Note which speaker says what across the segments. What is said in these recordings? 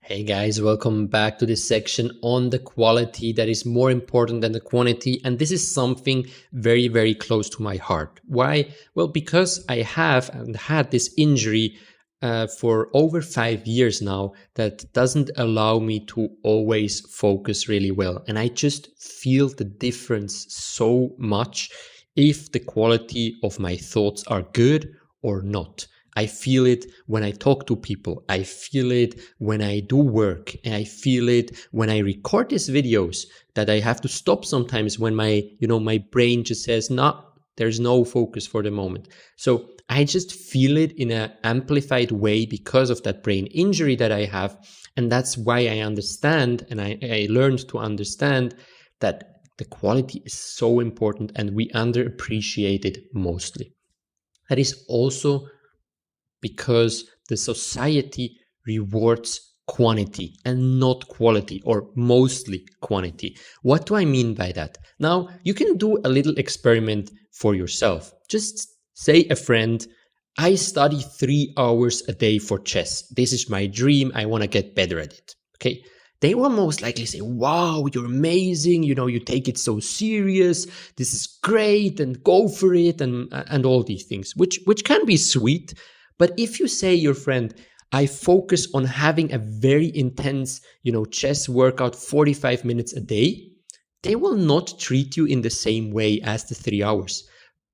Speaker 1: Hey guys, welcome back to this section on the quality that is more important than the quantity. And this is something very, very close to my heart. Why? Well, because I have and had this injury for over 5 years now that doesn't allow me to always focus really well. And I just feel the difference so much if the quality of my thoughts are good or not. I feel it when I talk to people. I feel it when I do work. And I feel it when I record these videos that I have to stop sometimes when my brain just says, no, there's no focus for the moment. So I just feel it in an amplified way because of that brain injury that I have. And that's why I understand and I learned to understand that the quality is so important and we underappreciate it mostly. That is also because the society rewards quantity and not quality, or mostly quantity. What do I mean by that? Now, you can do a little experiment for yourself. Just say a friend, I study 3 hours a day for chess. This is my dream. I want to get better at it. Okay. They will most likely say, wow, you're amazing. You take it so serious. This is great and go for it and all these things, which can be sweet. But if you say your friend, I focus on having a very intense, chess workout 45 minutes a day, they will not treat you in the same way as the 3 hours.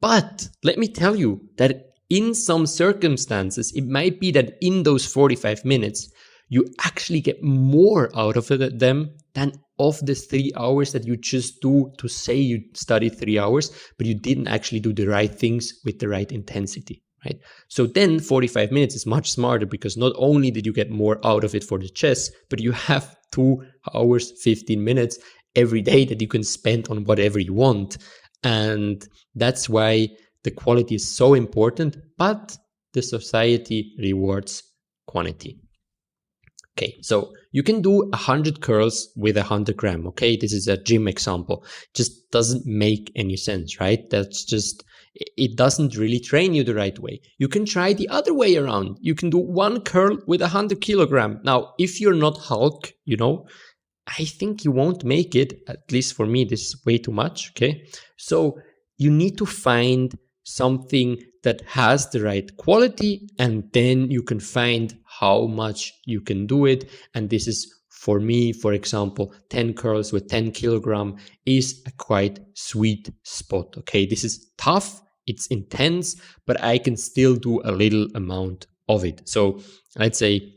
Speaker 1: But let me tell you that in some circumstances, it might be that in those 45 minutes, you actually get more out of them than of the 3 hours that you just do to say you studied 3 hours, but you didn't actually do the right things with the right intensity. Right? So then 45 minutes is much smarter because not only did you get more out of it for the chess, but you have 2 hours, 15 minutes every day that you can spend on whatever you want. And that's why the quality is so important, but the society rewards quantity. Okay, so you can do 100 curls with 100 gram. Okay, this is a gym example. Just doesn't make any sense, right? It doesn't really train you the right way. You can try the other way around. You can do 1 curl with 100 kilogram. Now, if you're not Hulk, I think you won't make it. At least for me, this is way too much. Okay, so you need to find something that has the right quality, and then you can find how much you can do it. And this is, for me, for example, 10 curls with 10 kilogram is a quite sweet spot. Okay, this is tough, it's intense, but I can still do a little amount of it. So let's say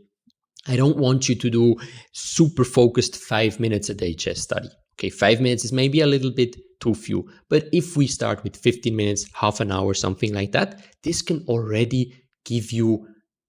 Speaker 1: I don't want you to do super focused 5 minutes a day chess study. Okay, 5 minutes is maybe a little bit too few. But if we start with 15 minutes, half an hour, something like that, this can already give you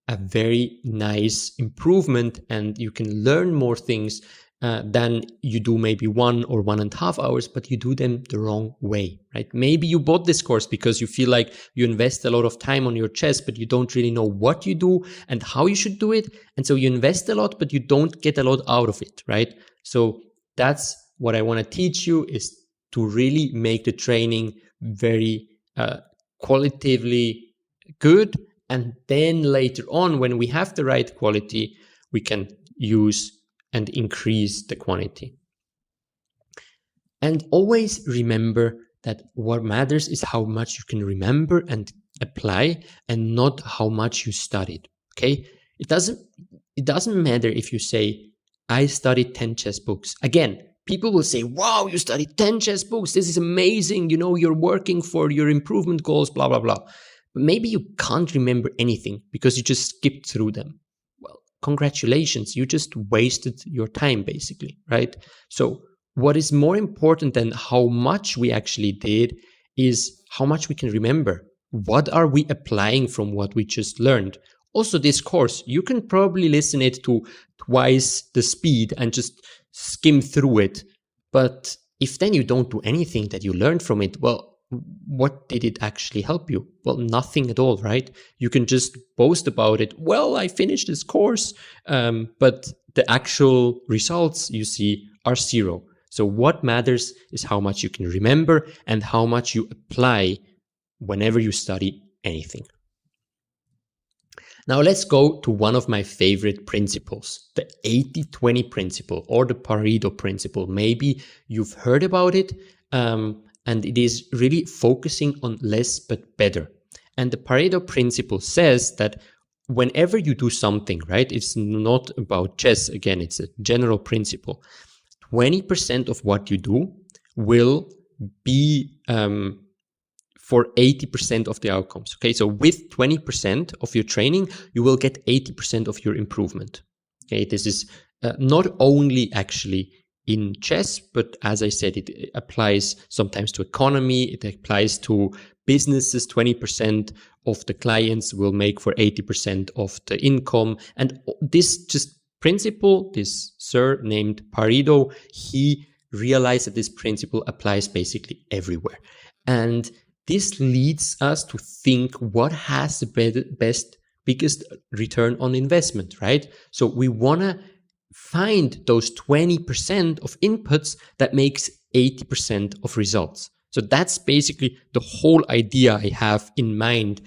Speaker 1: a very nice improvement and you can learn more things than you do maybe 1 or 1.5 hours, but you do them the wrong way, right? Maybe you bought this course because you feel like you invest a lot of time on your chess, but you don't really know what you do and how you should do it. And so you invest a lot, but you don't get a lot out of it, right? So that's what I want to teach you, is to really make the training very qualitatively good. And then later on, when we have the right quality, we can use and increase the quantity. And always remember that what matters is how much you can remember and apply, and not how much you studied. Okay? It doesn't matter if you say, I studied 10 chess books. Again, people will say, wow, you studied 10 chess books. This is amazing. You're working for your improvement goals, blah, blah, blah. But maybe you can't remember anything because you just skipped through them. Well, congratulations. You just wasted your time, basically, right? So what is more important than how much we actually did is how much we can remember. What are we applying from what we just learned? Also, this course, you can probably listen it to twice the speed and just skim through it. But if then you don't do anything that you learned from it, well, what did it actually help you? Well, nothing at all, right? You can just boast about it. Well, I finished this course, but the actual results you see are 0. So what matters is how much you can remember and how much you apply whenever you study anything. Now let's go to one of my favorite principles, the 80-20 principle or the Pareto principle. Maybe you've heard about it, and it is really focusing on less but better. And the Pareto principle says that whenever you do something, right, it's not about chess. Again, it's a general principle. 20% of what you do will be for 80% of the outcomes. Okay, so with 20% of your training, you will get 80% of your improvement. Okay, this is not only actually in chess, but as I said, it applies sometimes to economy, it applies to businesses. 20% of the clients will make for 80% of the income. And this just principle, this sir named Pareto, he realized that this principle applies basically everywhere. And this leads us to think what has the biggest return on investment, right? So we want to find those 20% of inputs that makes 80% of results. So that's basically the whole idea I have in mind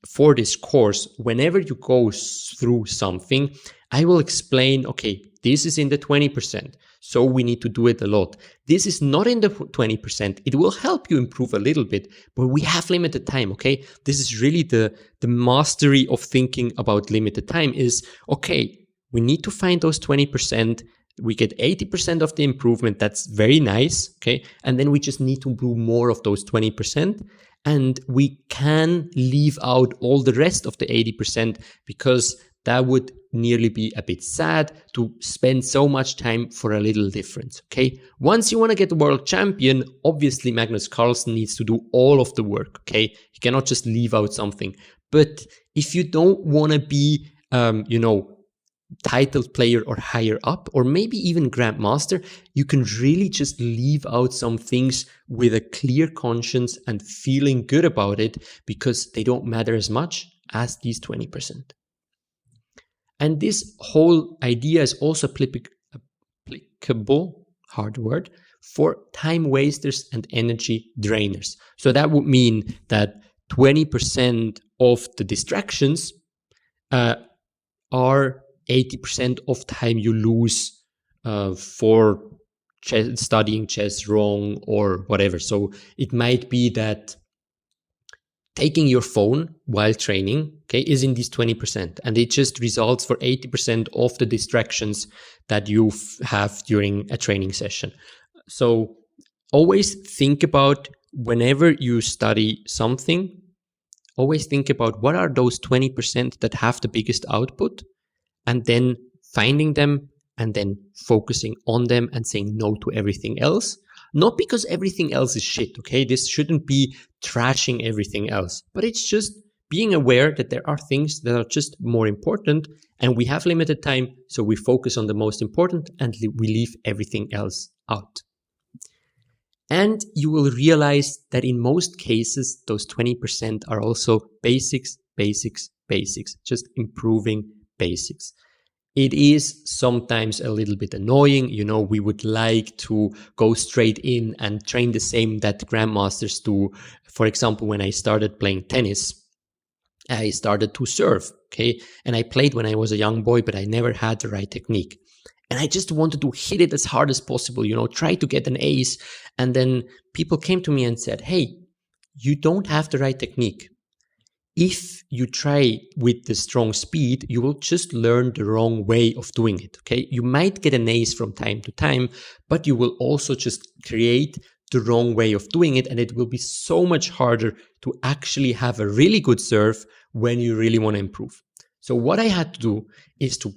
Speaker 1: for this course. Whenever you go through something, I will explain, okay, this is in the 20%, so we need to do it a lot. This is not in the 20%. It will help you improve a little bit, but we have limited time, okay? This is really the mastery of thinking about limited time is, okay, we need to find those 20%. We get 80% of the improvement. That's very nice, okay? And then we just need to do more of those 20%. And we can leave out all the rest of the 80% because that would nearly be a bit sad to spend so much time for a little difference, okay? Once you want to get the world champion, obviously Magnus Carlsen needs to do all of the work, okay? You cannot just leave out something. But if you don't want to be, titled player or higher up, or maybe even grandmaster, you can really just leave out some things with a clear conscience and feeling good about it because they don't matter as much as these 20%. And this whole idea is also applicable, hard word, for time wasters and energy drainers. So that would mean that 20% of the distractions are 80% of time you lose for studying chess wrong or whatever. So it might be that taking your phone while training, okay, is in these 20%, and it just results for 80% of the distractions that you have during a training session. So always think about, whenever you study something, always think about what are those 20% that have the biggest output, and then finding them and then focusing on them and saying no to everything else. Not because everything else is shit, okay? This shouldn't be trashing everything else, but it's just being aware that there are things that are just more important and we have limited time, so we focus on the most important and we leave everything else out. And you will realize that in most cases, those 20% are also basics, just improving basics. It is sometimes a little bit annoying. We would like to go straight in and train the same that grandmasters do. For example, when I started playing tennis, I started to serve, okay? And I played when I was a young boy, but I never had the right technique. And I just wanted to hit it as hard as possible, try to get an ace. And then people came to me and said, hey, you don't have the right technique. If you try with the strong speed, you will just learn the wrong way of doing it, okay? You might get an ace from time to time, but you will also just create the wrong way of doing it, and it will be so much harder to actually have a really good serve when you really want to improve. So what I had to do is to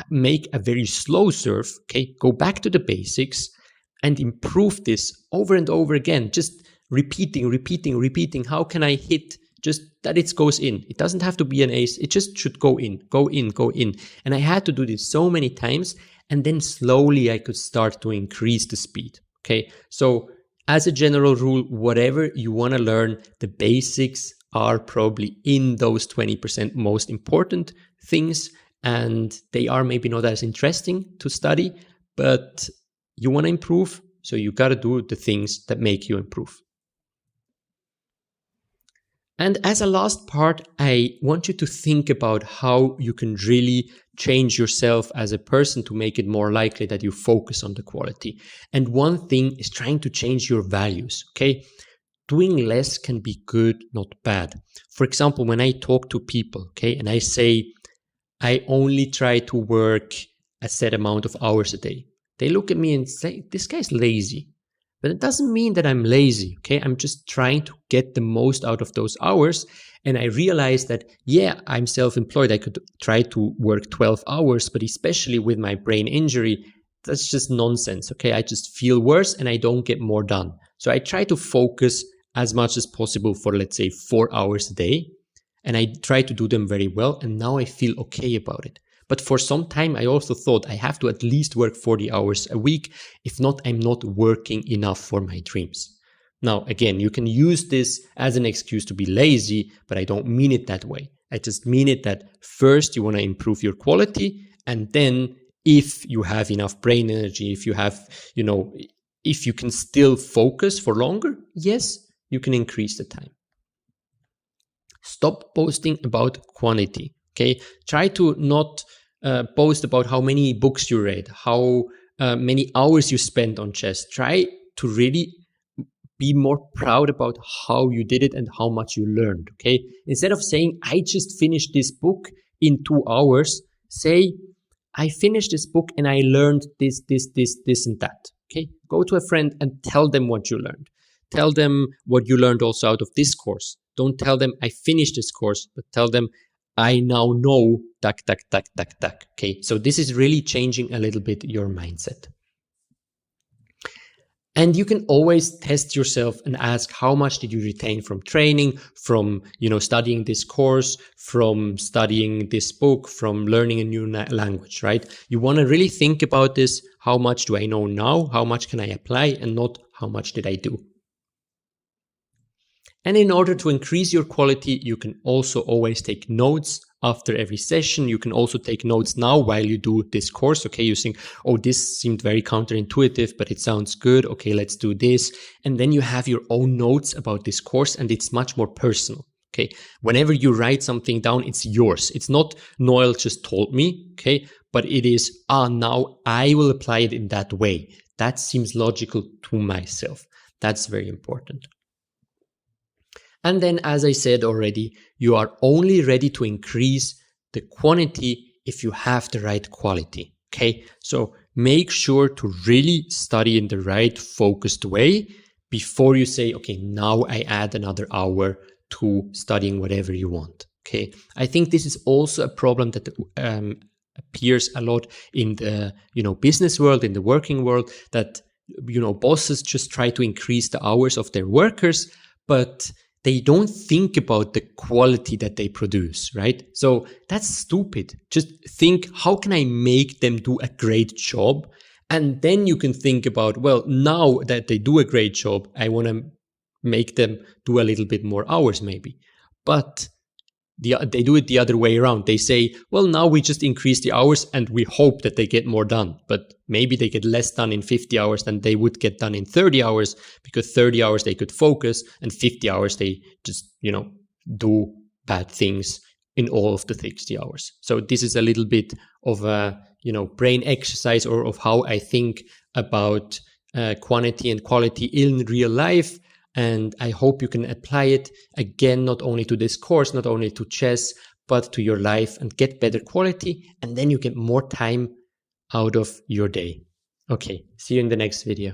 Speaker 1: make a very slow serve, okay? Go back to the basics and improve this over and over again, just repeating. How can I hit just that it goes in? It doesn't have to be an ace. It just should go in. And I had to do this so many times, and then slowly I could start to increase the speed. Okay. So as a general rule, whatever you want to learn, the basics are probably in those 20% most important things, and they are maybe not as interesting to study, but you want to improve. So you got to do the things that make you improve. And as a last part, I want you to think about how you can really change yourself as a person to make it more likely that you focus on the quality. And one thing is trying to change your values, okay? Doing less can be good, not bad. For example, when I talk to people, okay, and I say, I only try to work a set amount of hours a day, they look at me and say, this guy's lazy. But it doesn't mean that I'm lazy, okay? I'm just trying to get the most out of those hours. And I realized that, yeah, I'm self-employed. I could try to work 12 hours, but especially with my brain injury, that's just nonsense, okay? I just feel worse and I don't get more done. So I try to focus as much as possible for, let's say, 4 hours a day. And I try to do them very well. And now I feel okay about it. But for some time, I also thought I have to at least work 40 hours a week. If not, I'm not working enough for my dreams. Now, again, you can use this as an excuse to be lazy, but I don't mean it that way. I just mean it that first you want to improve your quality. And then if you have enough brain energy, if you have, if you can still focus for longer, yes, you can increase the time. Stop posting about quantity. Okay, try to not post about how many books you read, how many hours you spent on chess. Try to really be more proud about how you did it and how much you learned. Okay, instead of saying, I just finished this book in 2 hours, say, I finished this book and I learned this, and that. Okay, go to a friend and tell them what you learned. Tell them what you learned also out of this course. Don't tell them, I finished this course, but tell them, I now know, tac, tac, tac, tac, tac. Okay, so this is really changing a little bit your mindset. And you can always test yourself and ask, how much did you retain from training, from, studying this course, from studying this book, from learning a new language, right? You want to really think about this. How much do I know now? How much can I apply? And not how much did I do? And in order to increase your quality, you can also always take notes after every session. You can also take notes now while you do this course. Okay, you think, oh, this seemed very counterintuitive, but it sounds good. Okay, let's do this. And then you have your own notes about this course, and it's much more personal. Okay, whenever you write something down, it's yours. It's not Noel just told me, okay, but it is, now I will apply it in that way. That seems logical to myself. That's very important. And then, as I said already, you are only ready to increase the quantity if you have the right quality. Okay, so make sure to really study in the right focused way before you say, okay, now I add another hour to studying whatever you want. Okay, I think this is also a problem that appears a lot in the business world, in the working world, that bosses just try to increase the hours of their workers, but they don't think about the quality that they produce, right? So that's stupid. Just think, how can I make them do a great job? And then you can think about, well, now that they do a great job, I want to make them do a little bit more hours maybe. But they do it the other way around. They say, well, now we just increase the hours and we hope that they get more done. But maybe they get less done in 50 hours than they would get done in 30 hours, because 30 hours they could focus and 50 hours they just, do bad things in all of the 60 hours. So this is a little bit of a, brain exercise, or of how I think about quantity and quality in real life. And I hope you can apply it again, not only to this course, not only to chess, but to your life, and get better quality. And then you get more time out of your day. Okay, see you in the next video.